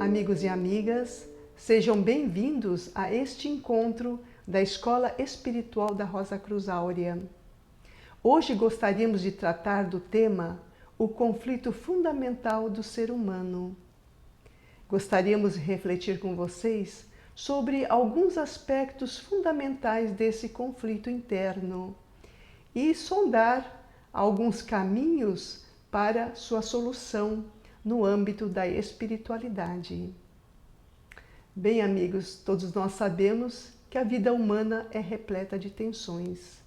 Amigos e amigas, sejam bem-vindos a este encontro da Escola Espiritual da Rosa Cruz Áurea. Hoje gostaríamos de tratar do tema o conflito fundamental do ser humano. Gostaríamos de refletir com vocês sobre alguns aspectos fundamentais desse conflito interno e sondar alguns caminhos para sua solução no âmbito da espiritualidade. Bem, amigos, todos nós sabemos que a vida humana é repleta de tensões.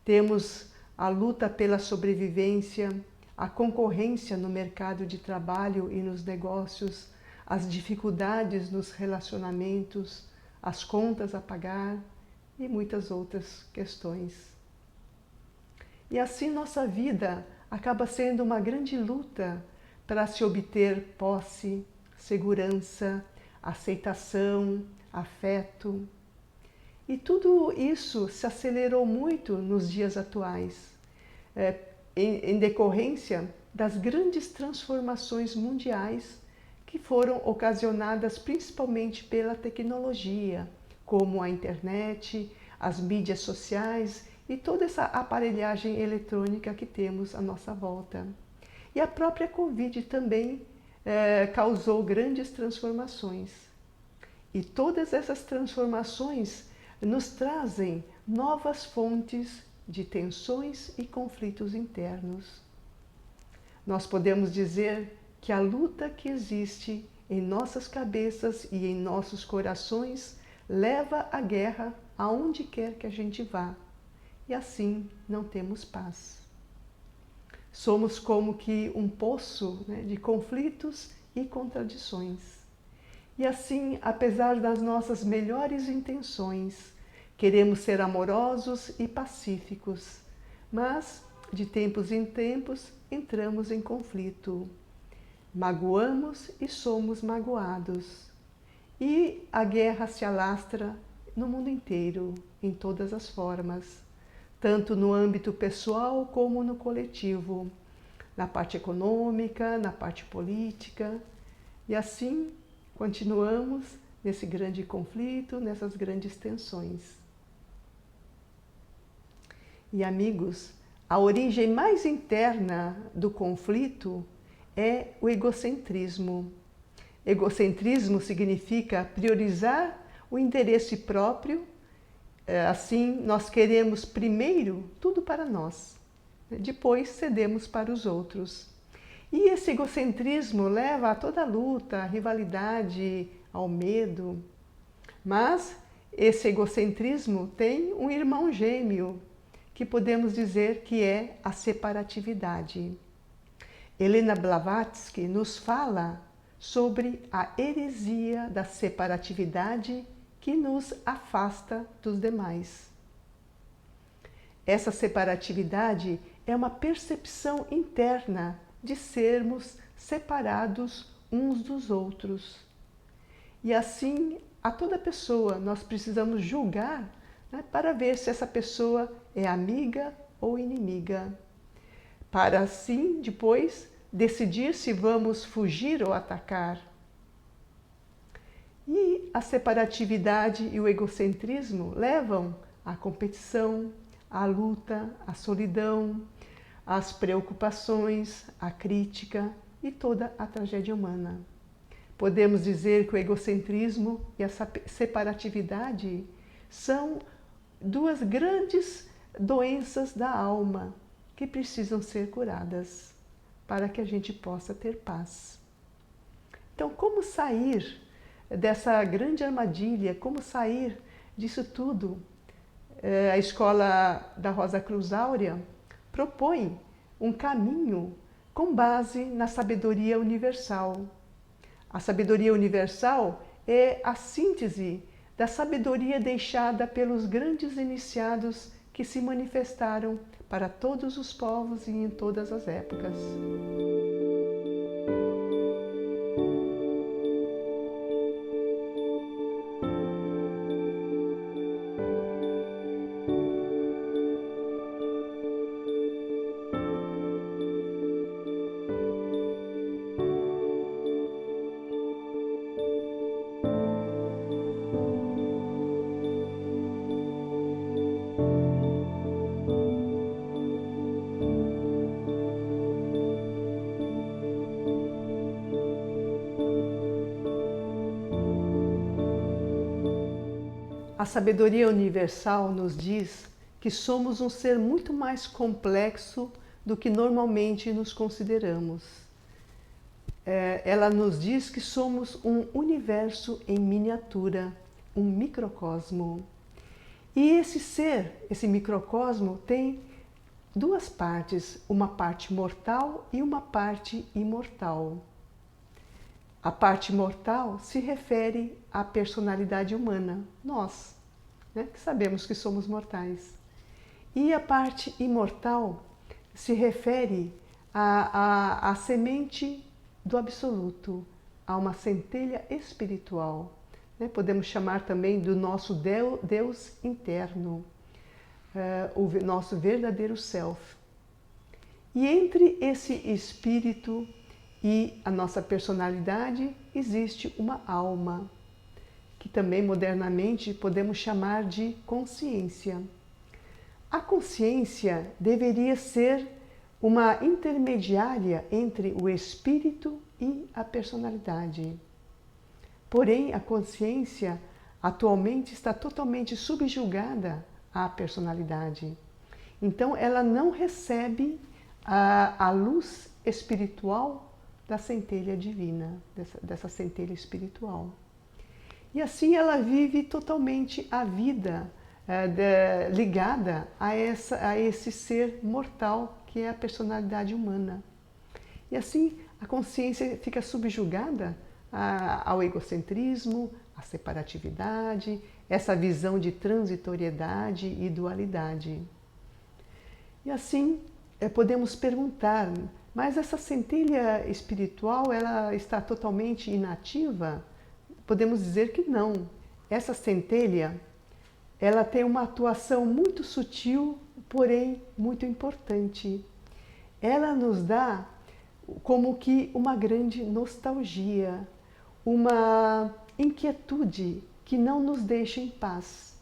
Temos a luta pela sobrevivência, a concorrência no mercado de trabalho e nos negócios, as dificuldades nos relacionamentos, as contas a pagar e muitas outras questões. E assim nossa vida acaba sendo uma grande luta para se obter posse, segurança, aceitação, afeto. E tudo isso se acelerou muito nos dias atuais, em decorrência das grandes transformações mundiais que foram ocasionadas principalmente pela tecnologia, como a internet, as mídias sociais e toda essa aparelhagem eletrônica que temos à nossa volta. E a própria Covid também causou grandes transformações. E todas essas transformações nos trazem novas fontes de tensões e conflitos internos. Nós podemos dizer que a luta que existe em nossas cabeças e em nossos corações leva à guerra aonde quer que a gente vá. E assim não temos paz. Somos como que um poço, né, de conflitos e contradições. E assim, apesar das nossas melhores intenções, queremos ser amorosos e pacíficos, mas de tempos em tempos entramos em conflito. Magoamos e somos magoados. E a guerra se alastra no mundo inteiro, em todas as formas, tanto no âmbito pessoal como no coletivo, na parte econômica, na parte política. E assim continuamos nesse grande conflito, nessas grandes tensões. E amigos, a origem mais interna do conflito é o egocentrismo. Egocentrismo significa priorizar o interesse próprio. Assim, nós queremos primeiro tudo para nós, depois cedemos para os outros. E esse egocentrismo leva a toda a luta, a rivalidade, ao medo. Mas esse egocentrismo tem um irmão gêmeo, que podemos dizer que é a separatividade. Helena Blavatsky nos fala sobre a heresia da separatividade que nos afasta dos demais. Essa separatividade é uma percepção interna de sermos separados uns dos outros. E assim, a toda pessoa nós precisamos julgar, né, para ver se essa pessoa é amiga ou inimiga, para assim depois decidir se vamos fugir ou atacar. E a separatividade e o egocentrismo levam à competição, à luta, à solidão, às preocupações, à crítica e toda a tragédia humana. Podemos dizer que o egocentrismo e a separatividade são duas grandes doenças da alma que precisam ser curadas para que a gente possa ter paz. Então, como sair dessa grande armadilha, como sair disso tudo? A Escola da Rosa Cruz Áurea propõe um caminho com base na sabedoria universal. A sabedoria universal é a síntese da sabedoria deixada pelos grandes iniciados que se manifestaram para todos os povos e em todas as épocas. A sabedoria universal nos diz que somos um ser muito mais complexo do que normalmente nos consideramos. Ela nos diz que somos um universo em miniatura, um microcosmo. E esse ser, esse microcosmo, tem duas partes, uma parte mortal e uma parte imortal. A parte mortal se refere à personalidade humana, nós, né, que sabemos que somos mortais. E a parte imortal se refere à semente do absoluto, a uma centelha espiritual. Né? Podemos chamar também do nosso Deus interno, o nosso verdadeiro self. E entre esse espírito e a nossa personalidade existe uma alma, que também modernamente podemos chamar de consciência. A consciência deveria ser uma intermediária entre o espírito e a personalidade. Porém, a consciência atualmente está totalmente subjugada à personalidade. Então, ela não recebe a luz espiritual da centelha divina, dessa centelha espiritual. E assim ela vive totalmente a vida ligada a esse ser mortal que é a personalidade humana. E assim a consciência fica subjugada ao egocentrismo, à separatividade, essa visão de transitoriedade e dualidade. E assim podemos perguntar, mas essa centelha espiritual ela está totalmente inativa? Podemos dizer que não. Essa centelha ela tem uma atuação muito sutil, porém muito importante. Ela nos dá como que uma grande nostalgia, uma inquietude que não nos deixa em paz.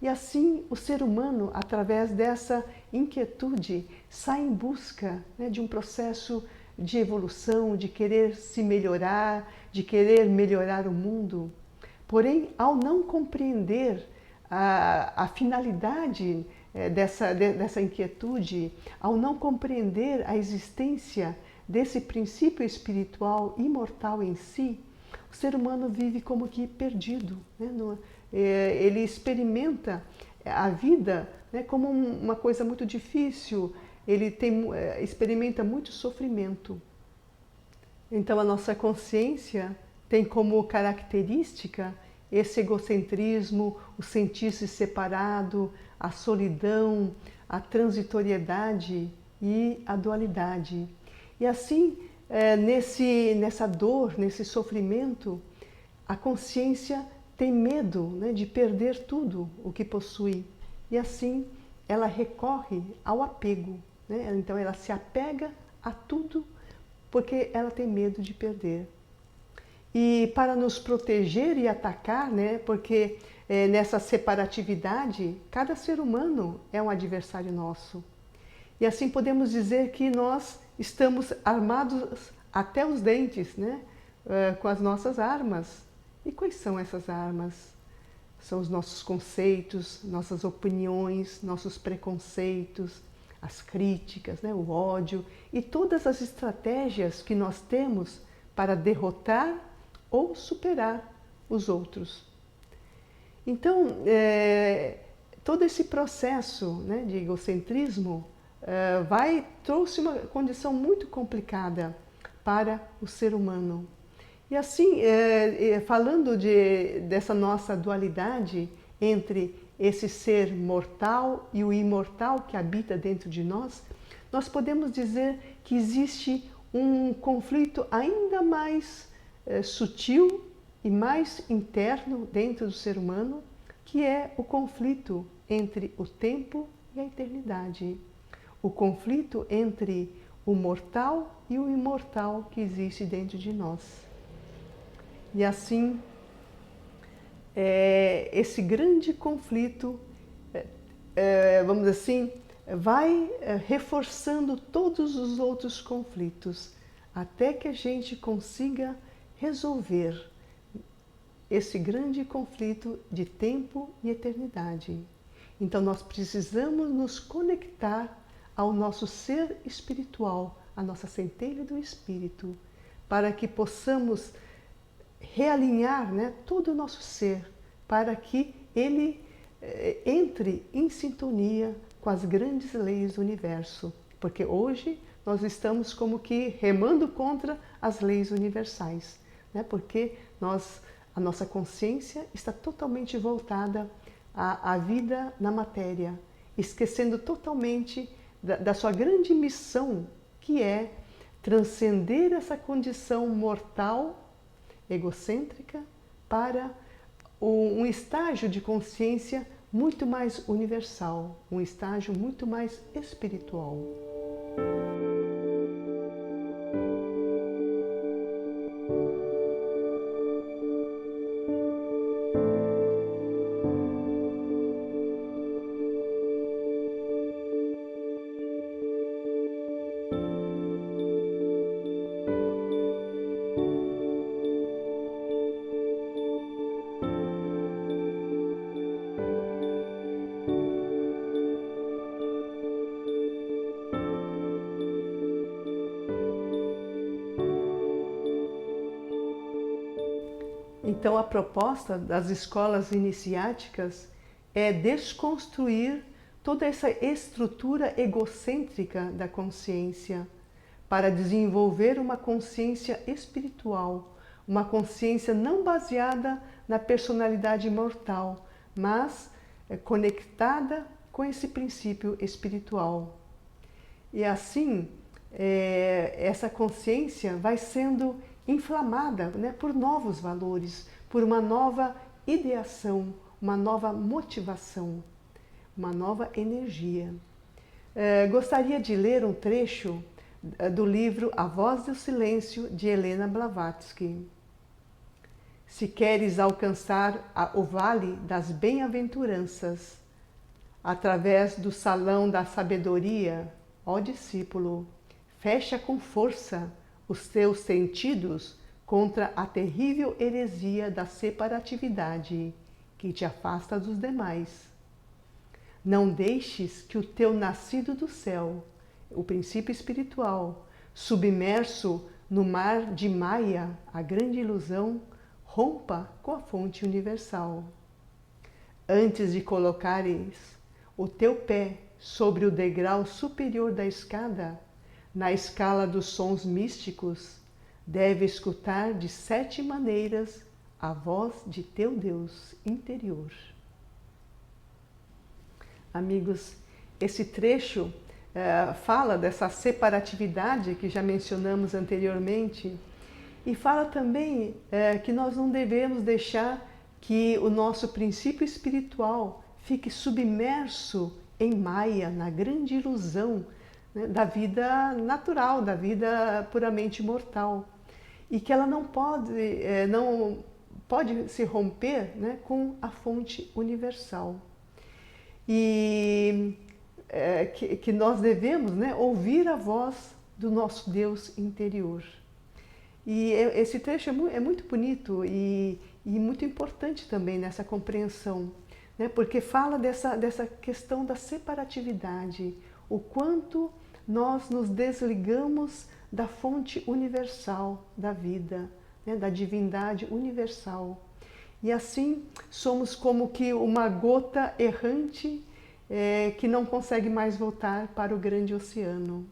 E assim o ser humano, através dessa inquietude, sai em busca, né, de um processo de evolução, de querer se melhorar, de querer melhorar o mundo. Porém, ao não compreender a finalidade dessa inquietude, ao não compreender a existência desse princípio espiritual imortal em si, o ser humano vive como que perdido, né? Ele experimenta a vida, né, como uma coisa muito difícil, ele experimenta muito sofrimento. Então a nossa consciência tem como característica esse egocentrismo, o sentir-se separado, a solidão, a transitoriedade e a dualidade. E assim, nessa dor, nesse sofrimento, a consciência tem medo, né, de perder tudo o que possui. E assim ela recorre ao apego. Né? Então ela se apega a tudo porque ela tem medo de perder. E para nos proteger e atacar, né, porque nessa separatividade, cada ser humano é um adversário nosso. E assim podemos dizer que nós estamos armados até os dentes, né, com as nossas armas. E quais são essas armas? São os nossos conceitos, nossas opiniões, nossos preconceitos, as críticas, né, o ódio e todas as estratégias que nós temos para derrotar ou superar os outros. Então, todo esse processo, né, de egocentrismo trouxe uma condição muito complicada para o ser humano. E assim, falando dessa nossa dualidade entre esse ser mortal e o imortal que habita dentro de nós, nós podemos dizer que existe um conflito ainda mais sutil e mais interno dentro do ser humano, que é o conflito entre o tempo e a eternidade. O conflito entre o mortal e o imortal que existe dentro de nós. E assim, esse grande conflito, vamos dizer assim, vai reforçando todos os outros conflitos, até que a gente consiga resolver esse grande conflito de tempo e eternidade. Então nós precisamos nos conectar ao nosso ser espiritual, à nossa centelha do Espírito, para que possamos realinhar, né, todo o nosso ser, para que ele entre em sintonia com as grandes leis do universo. Porque hoje nós estamos como que remando contra as leis universais, né? Porque a nossa consciência está totalmente voltada à vida na matéria, esquecendo totalmente da sua grande missão, que é transcender essa condição mortal, egocêntrica, para um estágio de consciência muito mais universal, um estágio muito mais espiritual. Então, a proposta das escolas iniciáticas é desconstruir toda essa estrutura egocêntrica da consciência para desenvolver uma consciência espiritual, uma consciência não baseada na personalidade mortal, mas conectada com esse princípio espiritual. E assim, essa consciência vai sendo inflamada, né, por novos valores, por uma nova ideação, uma nova motivação, uma nova energia. Gostaria de ler um trecho do livro A Voz do Silêncio, de Helena Blavatsky. Se queres alcançar o vale das bem-aventuranças, através do salão da sabedoria, ó discípulo, fecha com força os teus sentidos contra a terrível heresia da separatividade que te afasta dos demais. Não deixes que o teu nascido do céu, o princípio espiritual, submerso no mar de Maya, a grande ilusão, rompa com a fonte universal. Antes de colocares o teu pé sobre o degrau superior da escada, na escala dos sons místicos, deve escutar de 7 maneiras a voz de teu Deus interior. Amigos, esse trecho fala dessa separatividade que já mencionamos anteriormente e fala também que nós não devemos deixar que o nosso princípio espiritual fique submerso em Maya, na grande ilusão, né, da vida natural, da vida puramente mortal, e que ela não pode se romper, né, com a fonte universal. E que nós devemos, né, ouvir a voz do nosso Deus interior. E esse trecho é muito bonito e muito importante também nessa compreensão, né, porque fala dessa questão da separatividade, o quanto nós nos desligamos da fonte universal da vida, né, da divindade universal. E assim somos como que uma gota errante que não consegue mais voltar para o grande oceano.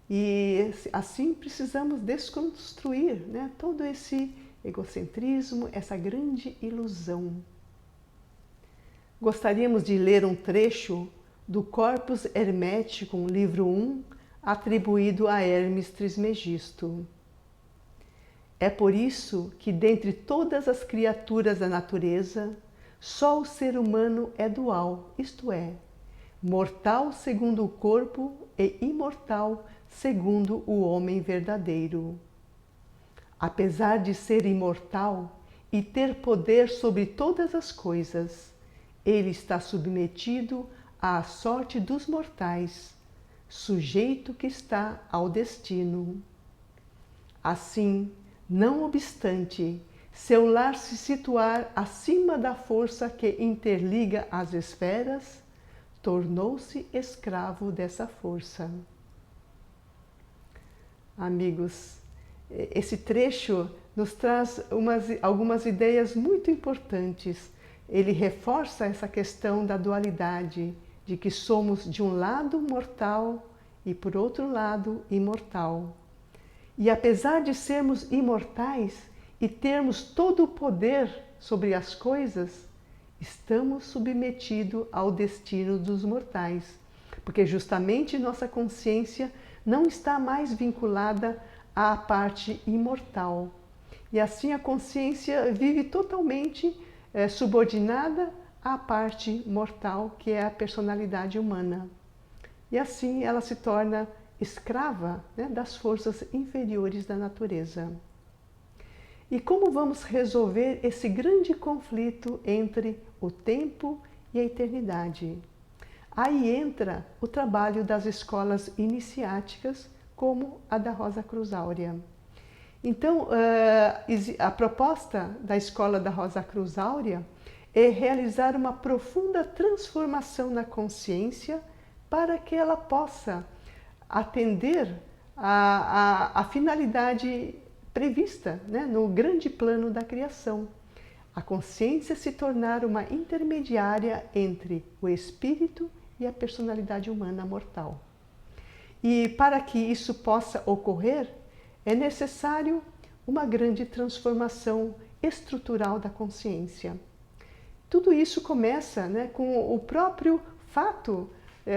E assim precisamos desconstruir, né, todo esse egocentrismo, essa grande ilusão. Gostaríamos de ler um trecho do Corpus Hermeticum, livro 1, atribuído a Hermes Trismegisto. É por isso que, dentre todas as criaturas da natureza, só o ser humano é dual, isto é, mortal segundo o corpo e imortal segundo o homem verdadeiro. Apesar de ser imortal e ter poder sobre todas as coisas, ele está submetido à sorte dos mortais, sujeito que está ao destino. Assim, não obstante, seu lar se situar acima da força que interliga as esferas, tornou-se escravo dessa força. Amigos, esse trecho nos traz algumas ideias muito importantes. Ele reforça essa questão da dualidade, de que somos de um lado mortal e por outro lado imortal. E apesar de sermos imortais e termos todo o poder sobre as coisas, estamos submetidos ao destino dos mortais, porque justamente nossa consciência não está mais vinculada à parte imortal. E assim a consciência vive totalmente subordinada à parte mortal, que é a personalidade humana. E assim ela se torna escrava, né, das forças inferiores da natureza. E como vamos resolver esse grande conflito entre o tempo e a eternidade? Aí entra o trabalho das escolas iniciáticas, como a da Rosa Cruz Áurea. Então, a proposta da escola da Rosa Cruz Áurea é realizar uma profunda transformação na consciência para que ela possa atender a finalidade prevista, né, no grande plano da criação. A consciência se tornar uma intermediária entre o espírito e a personalidade humana mortal. E para que isso possa ocorrer, é necessário uma grande transformação estrutural da consciência. Tudo isso começa, né, com o próprio fato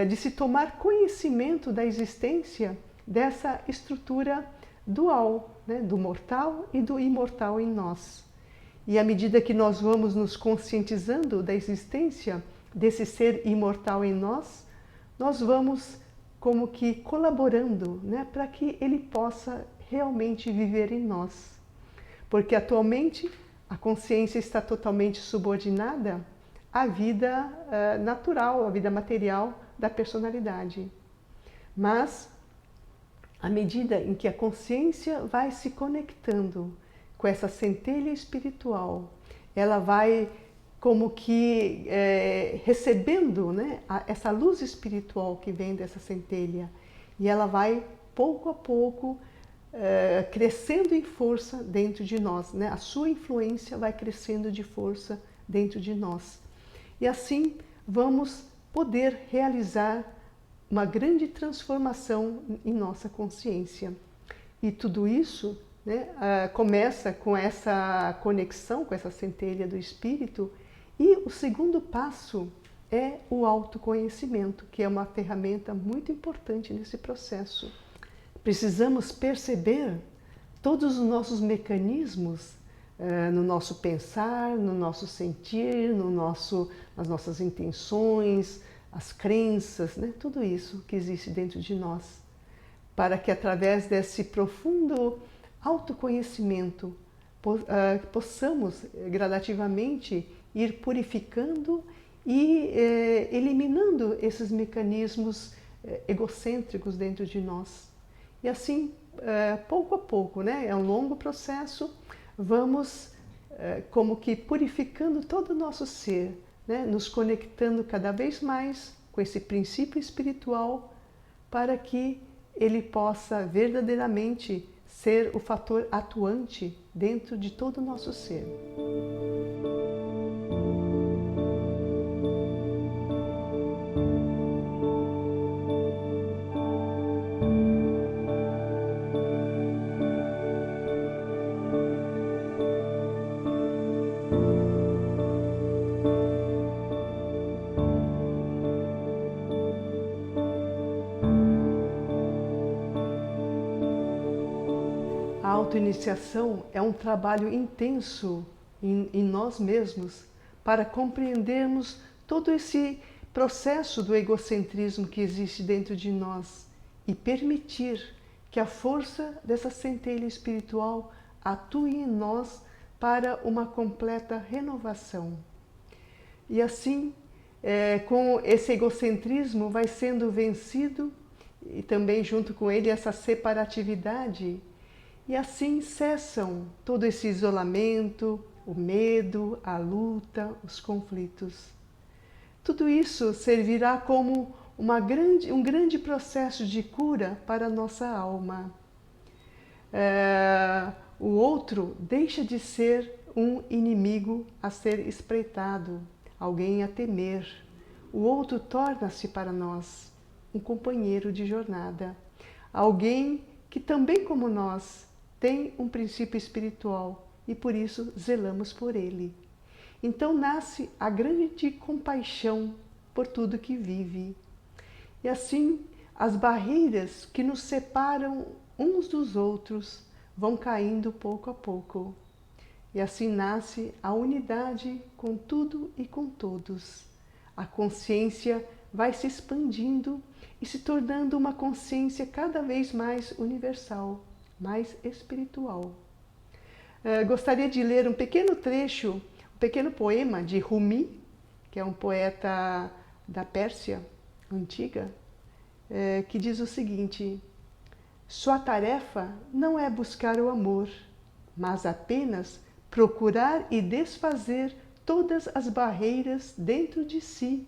de se tomar conhecimento da existência dessa estrutura dual, né, do mortal e do imortal em nós. E à medida que nós vamos nos conscientizando da existência desse ser imortal em nós, nós vamos como que colaborando, né, para que ele possa realmente viver em nós. Porque atualmente a consciência está totalmente subordinada à vida natural, à vida material da personalidade. Mas à medida em que a consciência vai se conectando com essa centelha espiritual, ela vai como que recebendo, né, essa luz espiritual que vem dessa centelha, e ela vai pouco a pouco crescendo em força dentro de nós, né? A sua influência vai crescendo de força dentro de nós. E assim vamos poder realizar uma grande transformação em nossa consciência. E tudo isso, né, começa com essa conexão, com essa centelha do Espírito. E o segundo passo é o autoconhecimento, que é uma ferramenta muito importante nesse processo. Precisamos perceber todos os nossos mecanismos no nosso pensar, no nosso sentir, nas nossas intenções, as crenças, né? Tudo isso que existe dentro de nós, para que através desse profundo autoconhecimento possamos gradativamente ir purificando e eliminando esses mecanismos egocêntricos dentro de nós. E assim, pouco a pouco, né? É um longo processo, vamos como que purificando todo o nosso ser, né? Nos conectando cada vez mais com esse princípio espiritual para que ele possa verdadeiramente ser o fator atuante dentro de todo o nosso ser. A autoiniciação é um trabalho intenso em nós mesmos para compreendermos todo esse processo do egocentrismo que existe dentro de nós e permitir que a força dessa centelha espiritual atue em nós para uma completa renovação. E assim, com esse egocentrismo vai sendo vencido e também junto com ele essa separatividade. E assim cessam todo esse isolamento, o medo, a luta, os conflitos. Tudo isso servirá como um grande processo de cura para a nossa alma. O outro deixa de ser um inimigo a ser espreitado, alguém a temer. O outro torna-se para nós um companheiro de jornada, alguém que também como nós tem um princípio espiritual e por isso zelamos por ele. Então nasce a grande compaixão por tudo que vive. E assim as barreiras que nos separam uns dos outros vão caindo pouco a pouco. E assim nasce a unidade com tudo e com todos. A consciência vai se expandindo e se tornando uma consciência cada vez mais universal, mais espiritual. Gostaria de ler um pequeno trecho, um pequeno poema de Rumi, que é um poeta da Pérsia antiga, que diz o seguinte: sua tarefa não é buscar o amor, mas apenas procurar e desfazer todas as barreiras dentro de si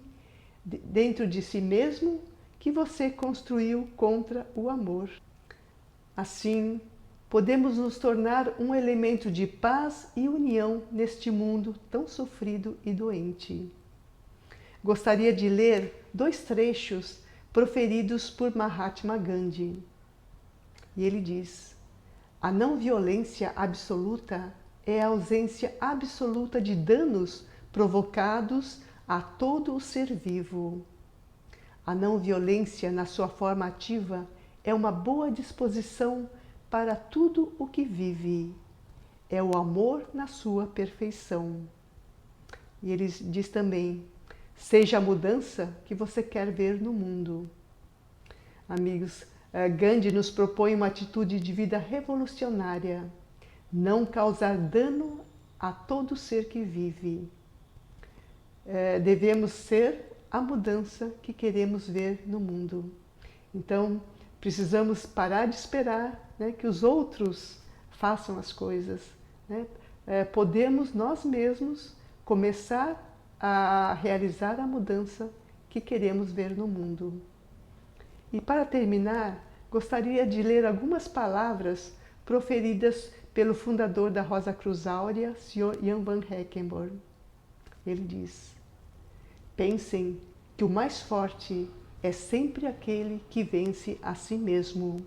mesmo, que você construiu contra o amor. Assim, podemos nos tornar um elemento de paz e união neste mundo tão sofrido e doente. Gostaria de ler 2 trechos proferidos por Mahatma Gandhi. E ele diz: a não violência absoluta é a ausência absoluta de danos provocados a todo o ser vivo. A não violência na sua forma ativa é uma boa disposição para tudo o que vive. É o amor na sua perfeição. E ele diz também: seja a mudança que você quer ver no mundo. Amigos, Gandhi nos propõe uma atitude de vida revolucionária: não causar dano a todo ser que vive. Devemos ser a mudança que queremos ver no mundo. Então, precisamos parar de esperar, né, que os outros façam as coisas. Né? Podemos nós mesmos começar a realizar a mudança que queremos ver no mundo. E para terminar, gostaria de ler algumas palavras proferidas pelo fundador da Rosa Cruz Áurea, Sr. Jan van Heckenborn. Ele diz: pensem que o mais forte é sempre aquele que vence a si mesmo.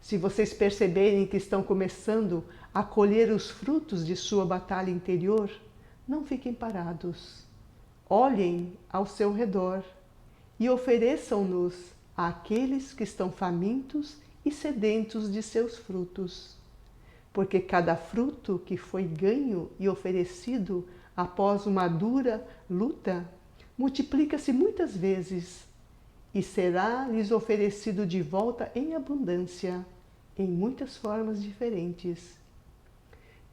Se vocês perceberem que estão começando a colher os frutos de sua batalha interior, não fiquem parados. Olhem ao seu redor e ofereçam-nos àqueles que estão famintos e sedentos de seus frutos. Porque cada fruto que foi ganho e oferecido após uma dura luta multiplica-se muitas vezes e será-lhes oferecido de volta em abundância, em muitas formas diferentes.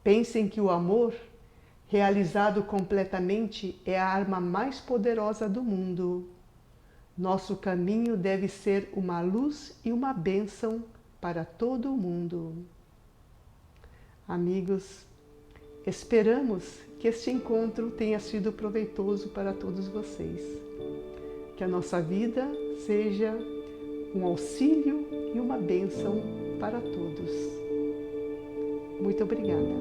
Pensem que o amor, realizado completamente, é a arma mais poderosa do mundo. Nosso caminho deve ser uma luz e uma bênção para todo o mundo. Amigos, esperamos que este encontro tenha sido proveitoso para todos vocês. Que a nossa vida seja um auxílio e uma bênção para todos. Muito obrigada.